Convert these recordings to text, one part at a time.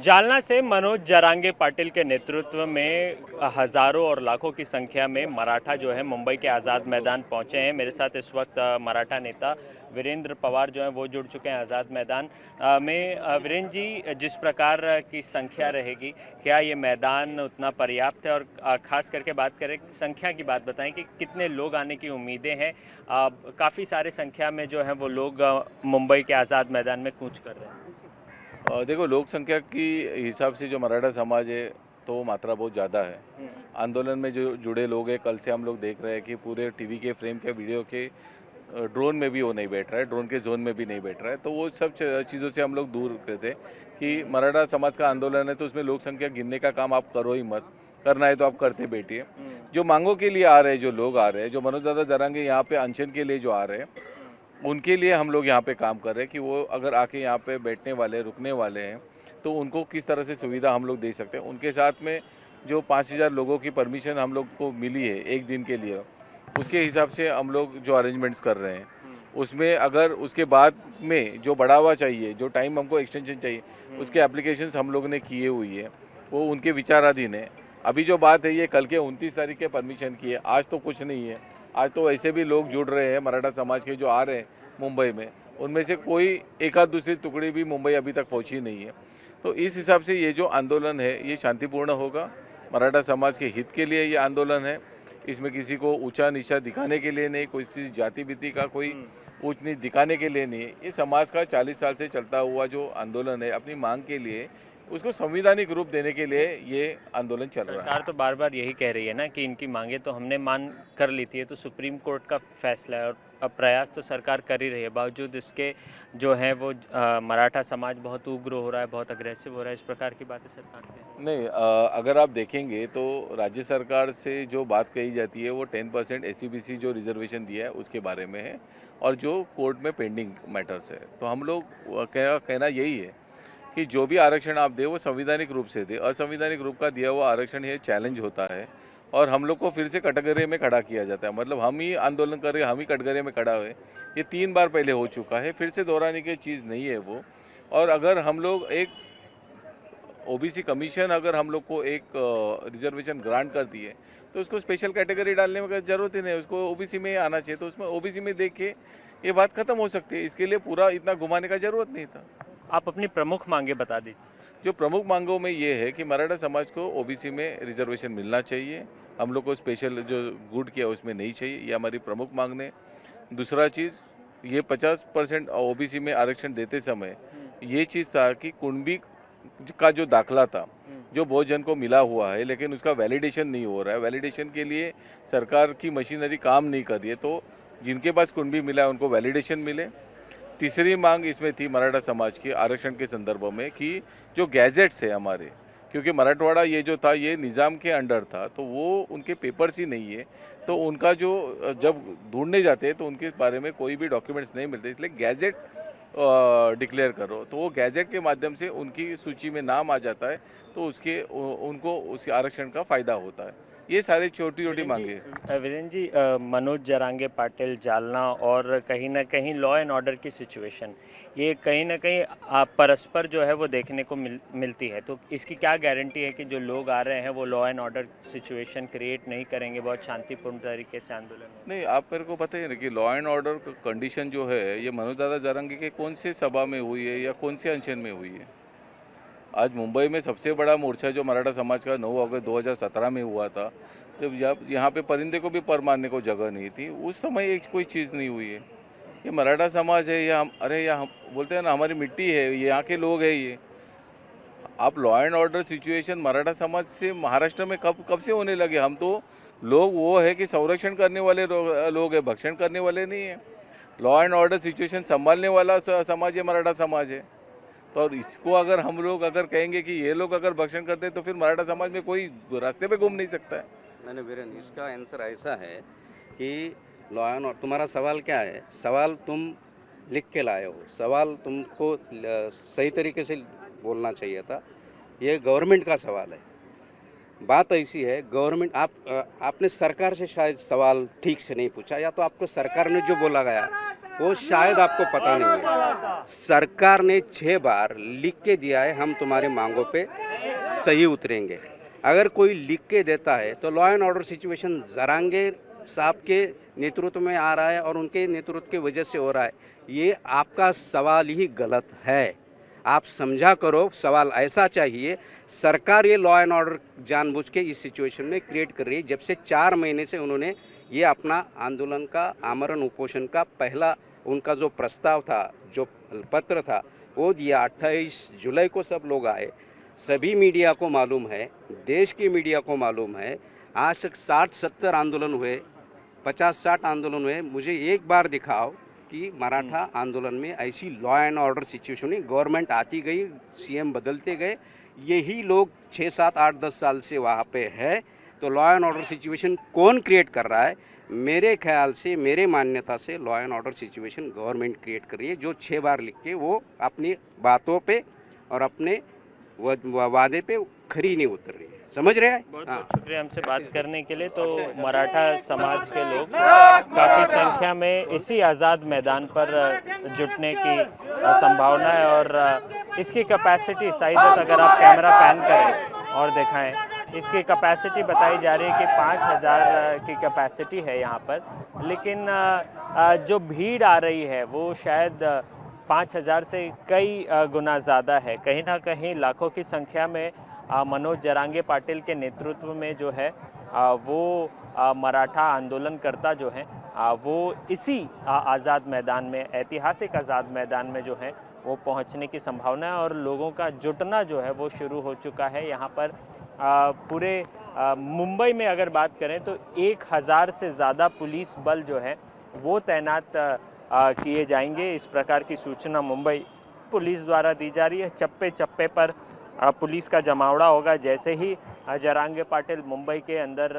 जालना से मनोज जरांगे पाटिल के नेतृत्व में हजारों और लाखों की संख्या में मराठा जो है मुंबई के आज़ाद मैदान पहुंचे हैं। मेरे साथ इस वक्त मराठा नेता वीरेंद्र पवार जो हैं वो जुड़ चुके हैं आज़ाद मैदान में। वीरेंद्र जी, जिस प्रकार की संख्या रहेगी, क्या ये मैदान उतना पर्याप्त है? और ख़ास करके बात करें संख्या की, बात बताएं कि कितने लोग आने की उम्मीदें हैं? काफ़ी सारे संख्या में जो है वो लोग मुंबई के आज़ाद मैदान में कूच कर रहे हैं। देखो, लोक संख्या की हिसाब से जो मराठा समाज है तो मात्रा बहुत ज़्यादा है। आंदोलन में जो जुड़े लोग हैं, कल से हम लोग देख रहे हैं कि पूरे टीवी के फ्रेम के वीडियो के ड्रोन में भी वो नहीं बैठ रहा है, ड्रोन के जोन में भी नहीं बैठ रहा है। तो वो सब चीज़ों से हम लोग दूर करते कि मराठा समाज का आंदोलन है तो उसमें लोक संख्या गिनने का काम आप करो ही मत, करना है तो आप करते बैठिए। जो मांगों के लिए आ रहे हैं, जो लोग आ रहे हैं, जो मनोज दादा जरांगे यहाँ पे अनशन के लिए जो आ रहे हैं, उनके लिए हम लोग यहाँ पे काम कर रहे हैं कि वो अगर आके यहाँ पे बैठने वाले, रुकने वाले हैं तो उनको किस तरह से सुविधा हम लोग दे सकते हैं। उनके साथ में जो 5000 लोगों की परमिशन हम लोग को मिली है एक दिन के लिए, उसके हिसाब से हम लोग जो अरेंजमेंट्स कर रहे हैं, उसमें अगर उसके बाद में जो बढ़ावा चाहिए, जो टाइम हमको एक्सटेंशन चाहिए, उसके एप्लीकेशंस हम लोग ने किए हुई है, वो उनके विचाराधीन है। अभी जो बात है ये कल के 29 तारीख के परमिशन की है, आज तो कुछ नहीं है। आज तो वैसे भी लोग जुड़ रहे हैं मराठा समाज के जो आ रहे हैं मुंबई में, उनमें से कोई एक आध दूसरी टुकड़ी भी मुंबई अभी तक पहुंची नहीं है। तो इस हिसाब से ये जो आंदोलन है ये शांतिपूर्ण होगा। मराठा समाज के हित के लिए ये आंदोलन है। इसमें किसी को ऊंचा नीचा दिखाने के लिए नहीं, कोई किसी जाति बीति का कोई ऊंच नीच दिखाने के लिए नहीं। ये समाज का 40 साल से चलता हुआ जो आंदोलन है, अपनी मांग के लिए, उसको संवैधानिक रूप देने के लिए ये आंदोलन चल रहा है। सरकार तो बार बार यही कह रही है ना कि इनकी मांगे तो हमने मान कर ली थी, ये तो सुप्रीम कोर्ट का फैसला है और अब प्रयास तो सरकार कर ही रही है। बावजूद इसके जो है वो मराठा समाज बहुत उग्र हो रहा है, बहुत अग्रेसिव हो रहा है। इस प्रकार की बातें सरकार की नहीं, अगर आप देखेंगे तो राज्य सरकार से जो बात कही जाती है वो 10% एससीबीसी जो रिजर्वेशन दिया है उसके बारे में है, और जो कोर्ट में पेंडिंग मैटर्स है। तो हम लोग कहना यही है कि जो भी आरक्षण आप दे वो संवैधानिक रूप से दे। असंवैधानिक रूप का दिया हुआ आरक्षण ये चैलेंज होता है और हम लोग को फिर से कटघरे में खड़ा किया जाता है। मतलब हम ही आंदोलन कर रहे, हम ही कटघरे में खड़ा हुए। ये 3 बार पहले हो चुका है, फिर से दोहराने की चीज़ नहीं है वो। और अगर हम लोग एक ओबीसी कमीशन अगर हम लोग को एक रिजर्वेशन ग्रांट कर दी है तो उसको स्पेशल कैटेगरी डालने में जरूरत ही नहीं, उसको ओबीसी में आना चाहिए। तो उसमें ओबीसी में देख के ये बात खत्म हो सकती है। इसके लिए पूरा इतना घुमाने का जरूरत नहीं था। आप अपनी प्रमुख मांगे बता दीजिए। जो प्रमुख मांगों में ये है कि मराठा समाज को ओबीसी में रिजर्वेशन मिलना चाहिए, हम लोग को स्पेशल जो गुड किया उसमें नहीं चाहिए, ये हमारी प्रमुख मांग ने। दूसरा चीज़, ये 50% ओबीसी में आरक्षण देते समय ये चीज़ था कि कुणबी का जो दाखला था जो बहुत जन को मिला हुआ है, लेकिन उसका वैलिडेशन नहीं हो रहा है। वैलिडेशन के लिए सरकार की मशीनरी काम नहीं कर रही है। तो जिनके पास कुणबी मिला है उनको वैलिडेशन मिले। तीसरी मांग इसमें थी मराठा समाज की आरक्षण के संदर्भ में कि जो गैजेट्स है हमारे, क्योंकि मराठवाड़ा ये जो था ये निज़ाम के अंडर था, तो वो उनके पेपर्स ही नहीं है। तो उनका जो जब ढूंढने जाते हैं तो उनके बारे में कोई भी डॉक्यूमेंट्स नहीं मिलते, इसलिए गैजेट डिक्लेयर करो। तो वो गैजेट के माध्यम से उनकी सूची में नाम आ जाता है, तो उसके उनको उसके आरक्षण का फायदा होता है। ये सारे छोटी छोटी मांगे। वीरेंद्र जी, मनोज जरांगे पाटिल जालना और कहीं ना कहीं लॉ एंड ऑर्डर की सिचुएशन, ये कहीं ना कहीं परस्पर जो है वो देखने को मिलती है। तो इसकी क्या गारंटी है कि जो लोग आ रहे हैं वो law and order situation create नहीं करेंगे, बहुत शांतिपूर्ण तरीके से आंदोलन? नहीं, आप मेरे को पता है ना कि लॉ एंड ऑर्डर कंडीशन जो है ये मनोज दादा जरांगे के कौन से सभा में हुई है या कौन से अनशन में हुई है। आज मुंबई में सबसे बड़ा मोर्चा जो मराठा समाज का 9 अगस्त 2017 में हुआ था, जब यहाँ पे परिंदे को भी पर मारने को जगह नहीं थी, उस समय एक कोई चीज़ नहीं हुई है। ये मराठा समाज है या हम, अरे या हम बोलते हैं ना हमारी मिट्टी है, ये यहाँ के लोग हैं। ये आप law and order situation Maratha समाज से महाराष्ट्र में कब से होने लगे? हम तो लोग वो है कि संरक्षण करने वाले लोग हैं, भक्षण करने वाले नहीं है। लॉ एंड ऑर्डर सिचुएशन संभालने वाला समाज है मराठा समाज है। तो और इसको अगर हम लोग अगर कहेंगे कि ये लोग अगर भक्षण करते हैं तो फिर मराठा समाज में कोई रास्ते पे घूम नहीं सकता है। मैंने वीरेंद्र, इसका आंसर ऐसा है कि लॉ एंड ऑर्डर, तुम्हारा सवाल क्या है? सवाल तुम लिख के लाए हो, सवाल तुमको सही तरीके से बोलना चाहिए था। ये गवर्नमेंट का सवाल है। बात ऐसी है, गवर्नमेंट आपने सरकार से शायद सवाल ठीक से नहीं पूछा, या तो आपको सरकार ने जो बोला गया वो शायद आपको पता नहीं है। सरकार ने 6 बार लिख के दिया है हम तुम्हारे मांगों पे सही उतरेंगे। अगर कोई लिख के देता है तो law and order situation Jarange साहब के नेतृत्व में आ रहा है और उनके नेतृत्व की वजह से हो रहा है। ये आपका सवाल ही गलत है। आप समझा करो, सवाल ऐसा चाहिए। सरकार ये लॉ एंड ऑर्डर जानबूझ के इस सिचुएशन में क्रिएट कर रही है। जब से 4 महीने से उन्होंने ये अपना आंदोलन का आमरण उपोषण का पहला उनका जो प्रस्ताव था, जो पत्र था, वो दिया। 28 जुलाई को सब लोग आए, सभी मीडिया को मालूम है, देश की मीडिया को मालूम है। आज तक 60-70 आंदोलन हुए, 50-60 आंदोलन हुए। मुझे एक बार दिखाओ कि मराठा आंदोलन में ऐसी लॉ एंड ऑर्डर सिचुएशन नहीं। गवर्नमेंट आती गई, सीएम बदलते गए, यही लोग 6, 7, 8, 10 साल से वहाँ पे है। तो लॉ एंड ऑर्डर सिचुएशन कौन क्रिएट कर रहा है? मेरे ख्याल से, मेरे मान्यता से law and order situation government create कर रही है, जो 6 बार लिख के वो अपनी बातों पे और अपने वादे पे खरी नहीं उतर रही है। समझ रहे हैं? बहुत बहुत शुक्रिया हमसे बात करने के लिए। तो मराठा समाज के लोग काफ़ी संख्या में इसी आज़ाद मैदान पर जुटने की संभावना है और इसकी कैपेसिटी साइदत अगर आप कैमरा पैन करें और दिखाएं, इसकी कैपेसिटी बताई जा रही है कि 5000 की कैपेसिटी है यहाँ पर। लेकिन जो भीड़ आ रही है वो शायद 5000 से कई गुना ज़्यादा है। कहीं ना कहीं लाखों की संख्या में मनोज जरांगे पाटिल के नेतृत्व में जो है वो मराठा आंदोलनकर्ता जो हैं वो इसी आज़ाद मैदान में, ऐतिहासिक आज़ाद मैदान में जो है वो पहुंचने की संभावना है और लोगों का जुटना जो है वो शुरू हो चुका है। यहाँ पर पूरे मुंबई में अगर बात करें तो 1000 से ज़्यादा पुलिस बल जो है वो तैनात किए जाएंगे। इस प्रकार की सूचना मुंबई पुलिस द्वारा दी जा रही है। चप्पे चप्पे पर पुलिस का जमावड़ा होगा। जैसे ही जरांगे पाटिल मुंबई के अंदर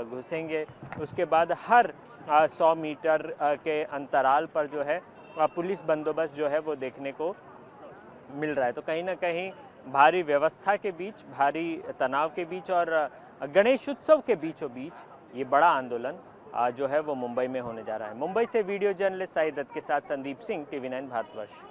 घुसेंगे उसके बाद हर 100 मीटर के अंतराल पर जो है पुलिस बंदोबस्त जो है वो देखने को मिल रहा है। तो कहीं ना कहीं भारी व्यवस्था के बीच, भारी तनाव के बीच और गणेश उत्सव के बीचों बीच ये बड़ा आंदोलन जो है वो मुंबई में होने जा रहा है। मुंबई से वीडियो जर्नलिस्ट साई दत्त के साथ संदीप सिंह, TV9 भारतवर्ष।